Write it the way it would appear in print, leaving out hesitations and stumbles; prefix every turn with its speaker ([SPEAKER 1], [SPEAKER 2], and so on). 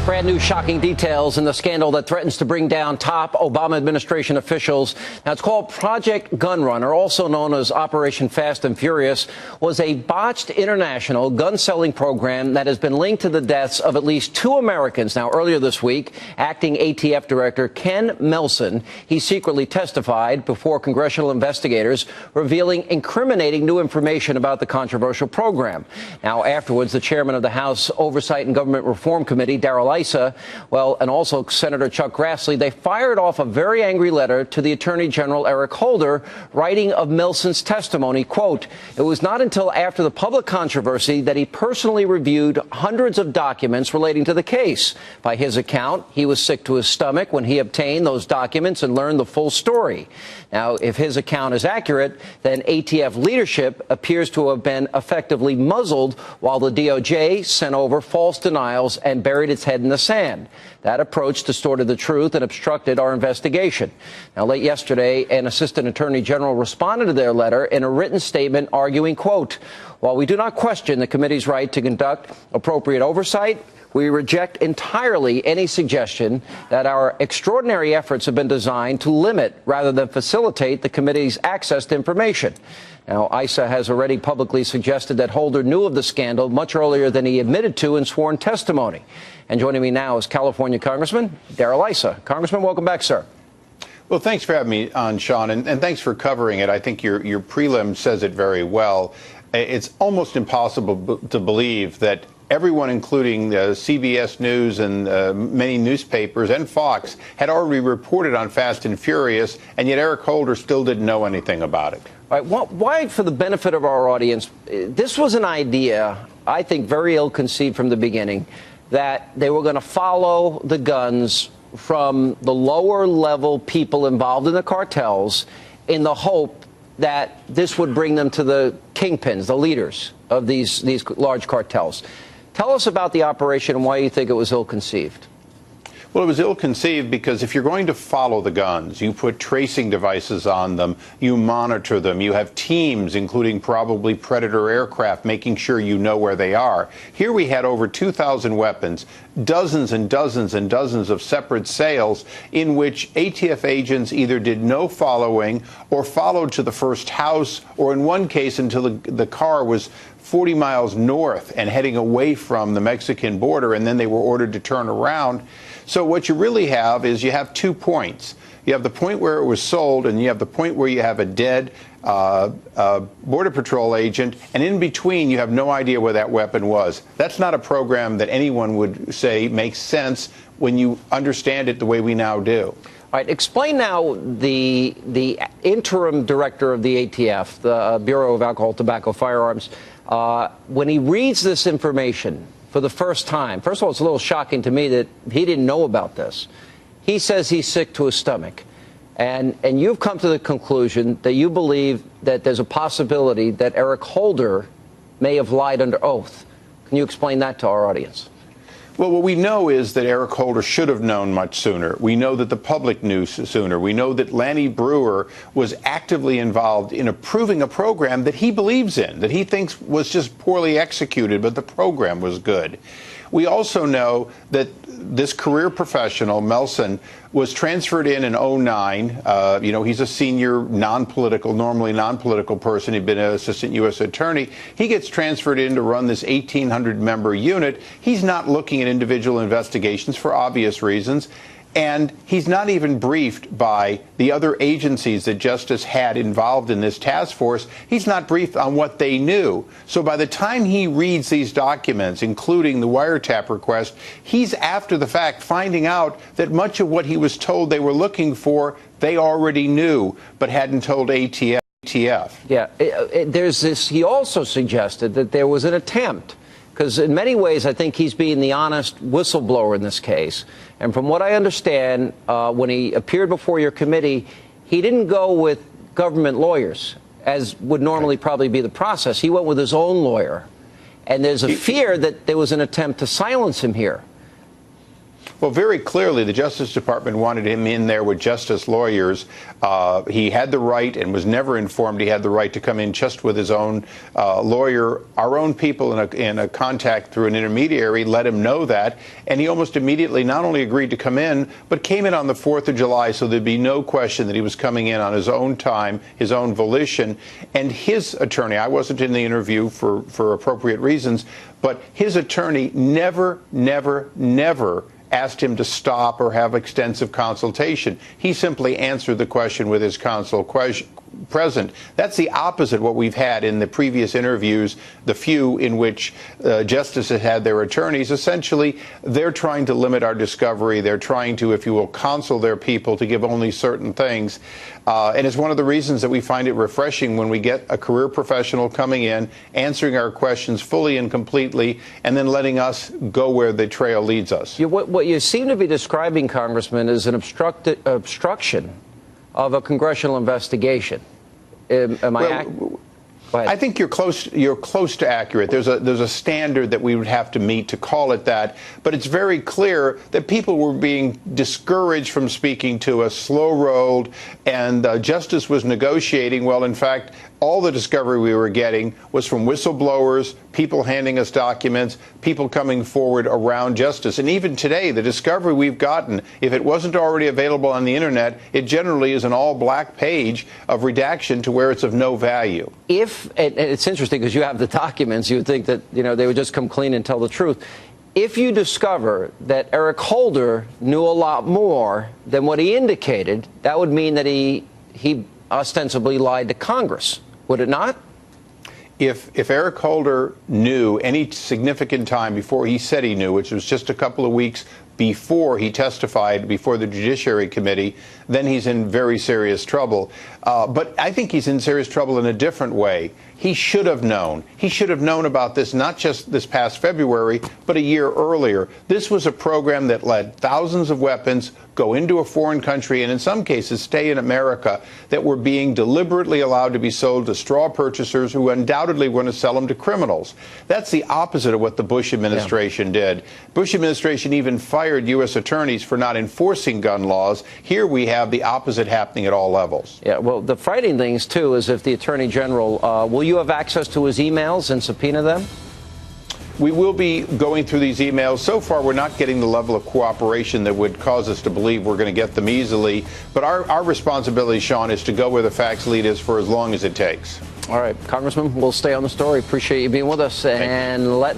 [SPEAKER 1] Brand new shocking details in the scandal that threatens to bring down top Obama administration officials. Now, it's called Project Gunrunner, also known as Operation Fast and Furious, was a botched international gun-selling program that has been linked to the deaths of at least 2 Americans. Now, earlier this week, acting ATF Director Ken Melson, he secretly testified before congressional investigators, revealing incriminating new information about the controversial program. Now, afterwards, the chairman of the House Oversight and Government Reform Committee, Darrell Issa, and also Senator Chuck Grassley, they fired off a very angry letter to the Attorney General Eric Holder, writing of Melson's testimony, quote, "It was not until after the public controversy that he personally reviewed hundreds of documents relating to the case. By his account, he was sick to his stomach when he obtained those documents and learned the full story." Now, if his account is accurate, then ATF leadership appears to have been effectively muzzled while the DOJ sent over false denials and buried its head in the sand. That approach distorted the truth and obstructed our investigation. Now, late yesterday, an assistant attorney general responded to their letter in a written statement arguing, quote, "While we do not question the committee's right to conduct appropriate oversight, we reject entirely any suggestion that our extraordinary efforts have been designed to limit rather than facilitate the committee's access to information." Now, Issa has already publicly suggested that Holder knew of the scandal much earlier than he admitted to in sworn testimony. And joining me now is California Congressman Darrell Issa. Congressman, welcome back, sir.
[SPEAKER 2] Well, thanks for having me on, Sean, and thanks for covering it. I think your prelim says it very well. It's almost impossible to believe that everyone, including CBS News and many newspapers and Fox, had already reported on Fast and Furious, and yet Eric Holder still didn't know anything about it.
[SPEAKER 1] All right, why, for the benefit of our audience, this was an idea, I think, very ill-conceived from the beginning, that they were going to follow the guns from the lower-level people involved in the cartels in the hope that this would bring them to the kingpins, the leaders of these large cartels. Tell us about the operation and why you think it was ill-conceived.
[SPEAKER 2] Well, it was ill-conceived because if you're going to follow the guns, you put tracing devices on them, you monitor them, you have teams, including probably Predator aircraft, making sure you know where they are. Here we had over 2,000 weapons, dozens and dozens and dozens of separate sales in which ATF agents either did no following or followed to the first house, or in one case until the car was 40 miles north and heading away from the Mexican border, and then they were ordered to turn around. So what you really have is you have 2 points. You have the point where it was sold, and you have the point where you have a dead Border Patrol agent, and in between you have no idea where that weapon was. That's not a program that anyone would say makes sense when you understand it the way we now do.
[SPEAKER 1] All right, explain now the interim director of the ATF, the Bureau of Alcohol, Tobacco, Firearms, when he reads this information for the first time. First of all, it's a little shocking to me that he didn't know about this. He says he's sick to his stomach. And you've come to the conclusion that you believe that there's a possibility that Eric Holder may have lied under oath. Can you explain that to our audience?
[SPEAKER 2] Well, what we know is that Eric Holder should have known much sooner. We know that the public knew sooner. We know that Lanny Brewer was actively involved in approving a program that he believes in, that he thinks was just poorly executed, but the program was good. We also know that this career professional, Melson, was transferred in 2009. He's a senior normally non-political person. He'd been an assistant U.S. attorney. He gets transferred in to run this 1,800-member unit. He's not looking at individual investigations for obvious reasons. And he's not even briefed by the other agencies that Justice had involved in this task force. He's not briefed on what they knew. So by the time he reads these documents, including the wiretap request, he's after the fact finding out that much of what he was told they were looking for, they already knew, but hadn't told ATF.
[SPEAKER 1] Yeah, there's this. He also suggested that there was an attempt. Because in many ways, I think he's being the honest whistleblower in this case. And from what I understand, when he appeared before your committee, he didn't go with government lawyers, as would normally probably be the process. He went with his own lawyer. And there's a fear that there was an attempt to silence him here.
[SPEAKER 2] Well, very clearly, the Justice Department wanted him in there with justice lawyers. He had the right and was never informed he had the right to come in just with his own lawyer. Our own people in a contact through an intermediary let him know that, and he almost immediately not only agreed to come in, but came in on the 4th of July, so there'd be no question that he was coming in on his own time, his own volition. And his attorney, I wasn't in the interview for appropriate reasons, but his attorney never asked him to stop or have extensive consultation. He simply answered the question with his counsel present. That's the opposite of what we've had in the previous interviews, the few in which justices had their attorneys. Essentially, they're trying to limit our discovery. They're trying to, if you will, counsel their people to give only certain things. And it's one of the reasons that we find it refreshing when we get a career professional coming in, answering our questions fully and completely, and then letting us go where the trail leads us.
[SPEAKER 1] What you seem to be describing, Congressman, is an obstruction of a congressional investigation. Am I accurate?
[SPEAKER 2] I think you're close to accurate. There's a standard that we would have to meet to call it that, but it's very clear that people were being discouraged from speaking to us, slow-rolled, and justice was negotiating. Well, in fact, all the discovery we were getting was from whistleblowers, people handing us documents, people coming forward around justice. And even today, the discovery we've gotten, if it wasn't already available on the internet, it generally is an all-black page of redaction to where it's of no value.
[SPEAKER 1] And it's interesting because you have the documents, you would think that, they would just come clean and tell the truth. If you discover that Eric Holder knew a lot more than what he indicated, that would mean that he ostensibly lied to Congress, would it not?
[SPEAKER 2] If Eric Holder knew any significant time before he said he knew, which was just a couple of weeks before he testified before the Judiciary Committee, then he's in very serious trouble. But I think he's in serious trouble in a different way. He should have known. He should have known about this not just this past February, but a year earlier. This was a program that let thousands of weapons go into a foreign country and in some cases stay in America that were being deliberately allowed to be sold to straw purchasers who undoubtedly want to sell them to criminals. That's the opposite of what the Bush administration did. Bush administration even fired U.S. attorneys for not enforcing gun laws. Here we have the opposite happening at all levels.
[SPEAKER 1] Yeah, well, the frightening things, too, is if the Attorney General, will you have access to his emails and subpoena them?
[SPEAKER 2] We will be going through these emails. So far, we're not getting the level of cooperation that would cause us to believe we're going to get them easily. But our responsibility, Sean, is to go where the facts lead us for as long as it takes.
[SPEAKER 1] All right, Congressman, we'll stay on the story. Appreciate you being with us. And let